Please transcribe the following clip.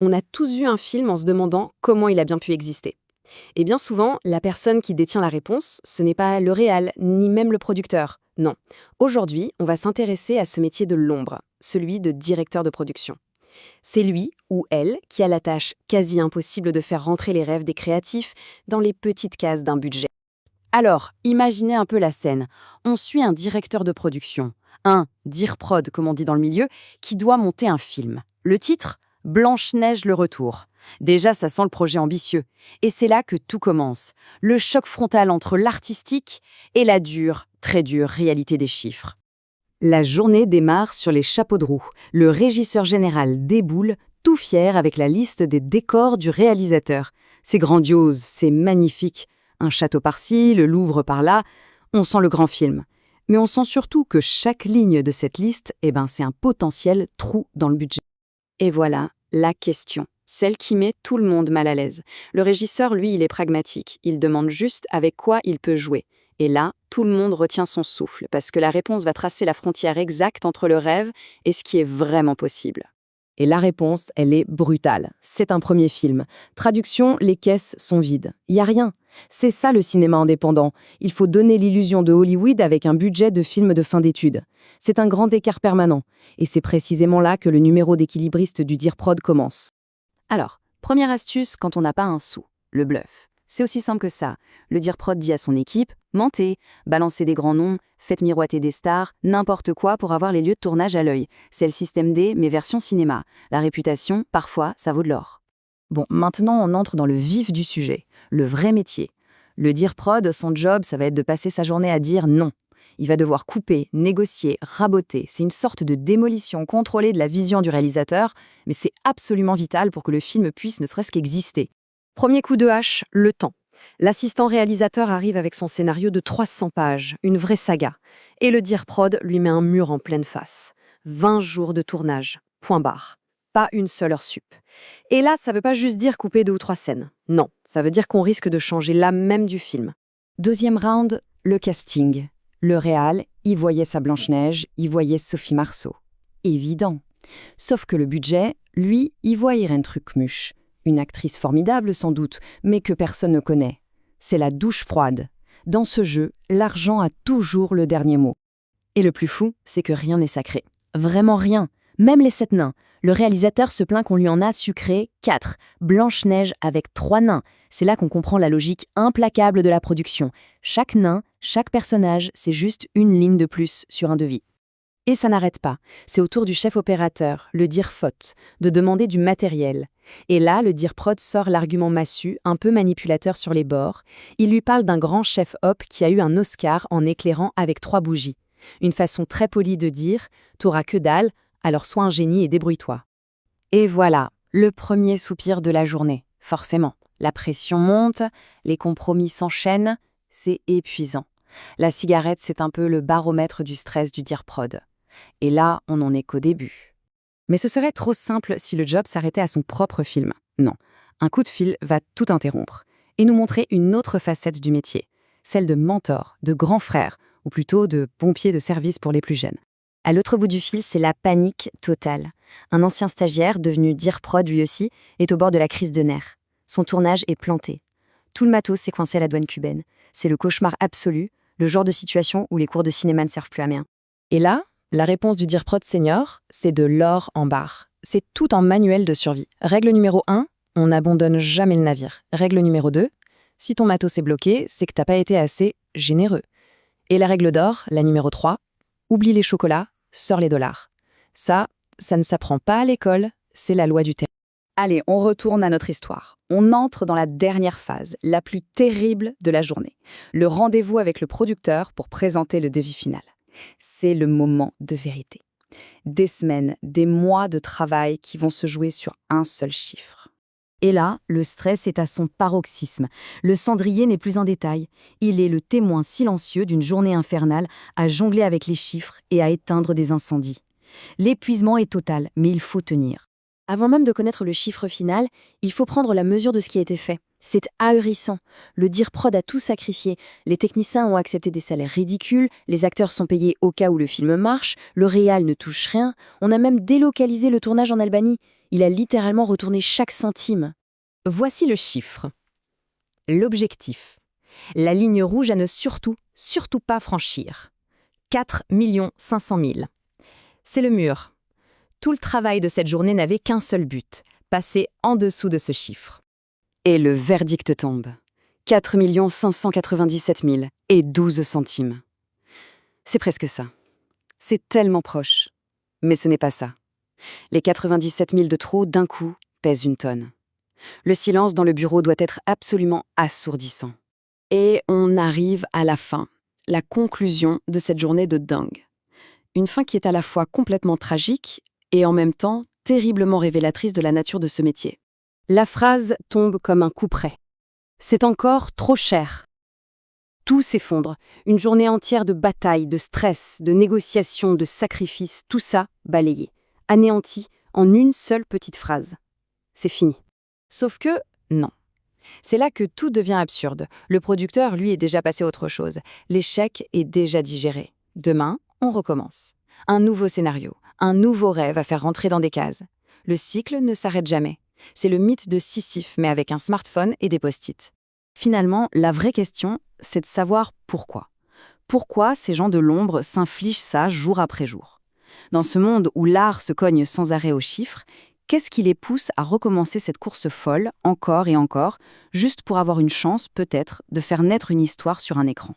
On a tous vu un film en se demandant comment il a bien pu exister. Et bien souvent, la personne qui détient la réponse, ce n'est pas le réal, ni même le producteur. Non. Aujourd'hui, on va s'intéresser à ce métier de l'ombre, celui de directeur de production. C'est lui ou elle qui a la tâche quasi impossible de faire rentrer les rêves des créatifs dans les petites cases d'un budget. Alors, imaginez un peu la scène. On suit un directeur de production, un dir-prod comme on dit dans le milieu, qui doit monter un film. Le titre Blanche-Neige le retour. Déjà, ça sent le projet ambitieux. Et c'est là que tout commence. Le choc frontal entre l'artistique et la dure, très dure réalité des chiffres. La journée démarre sur les chapeaux de roue. Le régisseur général déboule, tout fier avec la liste des décors du réalisateur. C'est grandiose, c'est magnifique. Un château par-ci, le Louvre par-là, on sent le grand film. Mais on sent surtout que chaque ligne de cette liste, c'est un potentiel trou dans le budget. Et voilà la question, celle qui met tout le monde mal à l'aise. Le régisseur, lui, il est pragmatique. Il demande juste avec quoi il peut jouer. Et là, tout le monde retient son souffle, parce que la réponse va tracer la frontière exacte entre le rêve et ce qui est vraiment possible. Et la réponse, elle est brutale. C'est un premier film. Traduction, les caisses sont vides. Il n'y a rien. C'est ça le cinéma indépendant. Il faut donner l'illusion de Hollywood avec un budget de film de fin d'études. C'est un grand écart permanent. Et c'est précisément là que le numéro d'équilibriste du dir-prod commence. Alors, première astuce quand on n'a pas un sou, le bluff. C'est aussi simple que ça. Le dir-prod dit à son équipe « Mentez, balancez des grands noms, faites miroiter des stars, n'importe quoi pour avoir les lieux de tournage à l'œil. C'est le système D, mais version cinéma. La réputation, parfois, ça vaut de l'or. » Bon, maintenant on entre dans le vif du sujet, le vrai métier. Le dir-prod, son job, ça va être de passer sa journée à dire non. Il va devoir couper, négocier, raboter. C'est une sorte de démolition contrôlée de la vision du réalisateur, mais c'est absolument vital pour que le film puisse ne serait-ce qu'exister. Premier coup de hache, le temps. L'assistant réalisateur arrive avec son scénario de 300 pages, une vraie saga. Et le dir-prod lui met un mur en pleine face. 20 jours de tournage, point barre. Pas une seule heure sup. Et là, ça veut pas juste dire couper 2 ou 3 scènes. Non, ça veut dire qu'on risque de changer l'âme même du film. Deuxième round, le casting. Le réal, il voyait sa Blanche-Neige, il voyait Sophie Marceau. Évident. Sauf que le budget, lui, il voit Irène Trucmuche. Une actrice formidable sans doute, mais que personne ne connaît. C'est la douche froide. Dans ce jeu, l'argent a toujours le dernier mot. Et le plus fou, c'est que rien n'est sacré. Vraiment rien. Même les 7 nains. Le réalisateur se plaint qu'on lui en a sucré 4. Blanche-Neige avec 3 nains. C'est là qu'on comprend la logique implacable de la production. Chaque nain, chaque personnage, c'est juste une ligne de plus sur un devis. Et ça n'arrête pas. C'est au tour du chef opérateur, le dir-faute, de demander du matériel. Et là, le dir-prod sort l'argument massu, un peu manipulateur sur les bords. Il lui parle d'un grand chef-op qui a eu un Oscar en éclairant avec 3 bougies. Une façon très polie de dire « t'auras que dalle, alors sois un génie et débrouille-toi ». Et voilà, le premier soupir de la journée. Forcément, la pression monte, les compromis s'enchaînent, c'est épuisant. La cigarette, c'est un peu le baromètre du stress du dir-prod. Et là, on n'en est qu'au début. Mais ce serait trop simple si le job s'arrêtait à son propre film. Non, un coup de fil va tout interrompre et nous montrer une autre facette du métier, celle de mentor, de grand frère, ou plutôt de pompier de service pour les plus jeunes. À l'autre bout du fil, c'est la panique totale. Un ancien stagiaire, devenu dir-prod lui aussi, est au bord de la crise de nerfs. Son tournage est planté. Tout le matos s'est coincé à la douane cubaine. C'est le cauchemar absolu, le genre de situation où les cours de cinéma ne servent plus à rien. Et là, la réponse du dir-prod senior, c'est de l'or en barre. C'est tout en manuel de survie. Règle numéro 1, on n'abandonne jamais le navire. Règle numéro 2, si ton matos est bloqué, c'est que t'as pas été assez généreux. Et la règle d'or, la numéro 3, oublie les chocolats, sors les dollars. Ça ne s'apprend pas à l'école, c'est la loi du terrain. Allez, on retourne à notre histoire. On entre dans la dernière phase, la plus terrible de la journée. Le rendez-vous avec le producteur pour présenter le devis final. C'est le moment de vérité. Des semaines, des mois de travail qui vont se jouer sur un seul chiffre. Et là, le stress est à son paroxysme. Le cendrier n'est plus un détail. Il est le témoin silencieux d'une journée infernale à jongler avec les chiffres et à éteindre des incendies. L'épuisement est total, mais il faut tenir. Avant même de connaître le chiffre final, il faut prendre la mesure de ce qui a été fait. C'est ahurissant. Le dir-prod a tout sacrifié. Les techniciens ont accepté des salaires ridicules, les acteurs sont payés au cas où le film marche, le réal ne touche rien, on a même délocalisé le tournage en Albanie. Il a littéralement retourné chaque centime. Voici le chiffre. L'objectif. La ligne rouge à ne surtout pas franchir. 4 500 000. C'est le mur. Tout le travail de cette journée n'avait qu'un seul but, passer en dessous de ce chiffre. Et le verdict tombe. 4 597 000 et 12 centimes. C'est presque ça. C'est tellement proche. Mais ce n'est pas ça. Les 97 000 de trop, d'un coup, pèsent une tonne. Le silence dans le bureau doit être absolument assourdissant. Et on arrive à la fin, la conclusion de cette journée de dingue. Une fin qui est à la fois complètement tragique et en même temps terriblement révélatrice de la nature de ce métier. La phrase tombe comme un coup près. C'est encore trop cher. Tout s'effondre. Une journée entière de bataille, de stress, de négociations, de sacrifices, tout ça balayé, anéanti en une seule petite phrase. C'est fini. Sauf que, non. C'est là que tout devient absurde. Le producteur, lui, est déjà passé à autre chose. L'échec est déjà digéré. Demain, on recommence. Un nouveau scénario, un nouveau rêve à faire rentrer dans des cases. Le cycle ne s'arrête jamais. C'est le mythe de Sisyphe, mais avec un smartphone et des post-it. Finalement, la vraie question, c'est de savoir pourquoi. Pourquoi ces gens de l'ombre s'infligent ça jour après jour? Dans ce monde où l'art se cogne sans arrêt aux chiffres, qu'est-ce qui les pousse à recommencer cette course folle, encore et encore, juste pour avoir une chance, peut-être, de faire naître une histoire sur un écran?